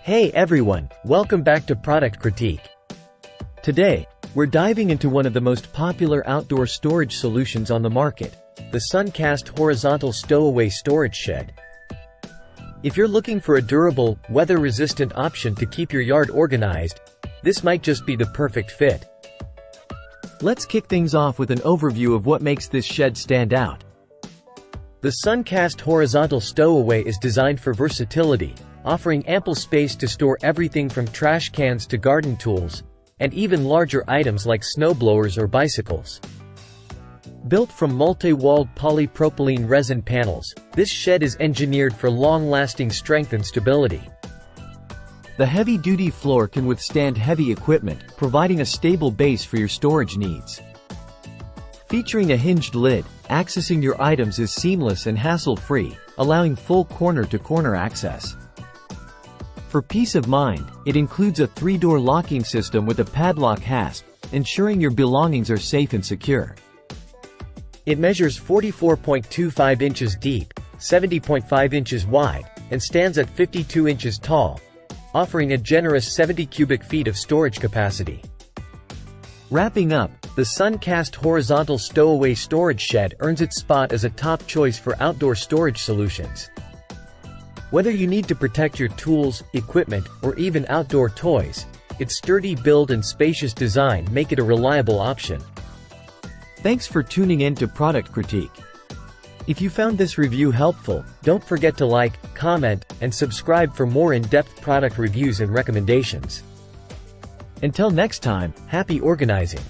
Hey everyone, welcome back to Product Critique. Today, we're diving into one of the most popular outdoor storage solutions on the market, the Suncast horizontal stowaway storage shed. If you're looking for a durable, weather-resistant option to keep your yard organized, this might just be the perfect fit. Let's kick things off with an overview of what makes this shed stand out. The Suncast horizontal stowaway is designed for versatility, offering ample space to store everything from trash cans to garden tools, and even larger items like snowblowers or bicycles. Built from multi-walled polypropylene resin panels, this shed is engineered for long-lasting strength and stability. The heavy-duty floor can withstand heavy equipment, providing a stable base for your storage needs. Featuring a hinged lid, accessing your items is seamless and hassle-free, allowing full corner-to-corner access. For peace of mind, it includes a 3-door locking system with a padlock hasp, ensuring your belongings are safe and secure. It measures 44.25 inches deep, 70.5 inches wide, and stands at 52 inches tall, offering a generous 70 cubic feet of storage capacity. Wrapping up, the Suncast horizontal stowaway storage shed earns its spot as a top choice for outdoor storage solutions. Whether you need to protect your tools, equipment, or even outdoor toys, its sturdy build and spacious design make it a reliable option. Thanks for tuning in to Product Critique. If you found this review helpful, don't forget to like, comment, and subscribe for more in-depth product reviews and recommendations. Until next time, happy organizing!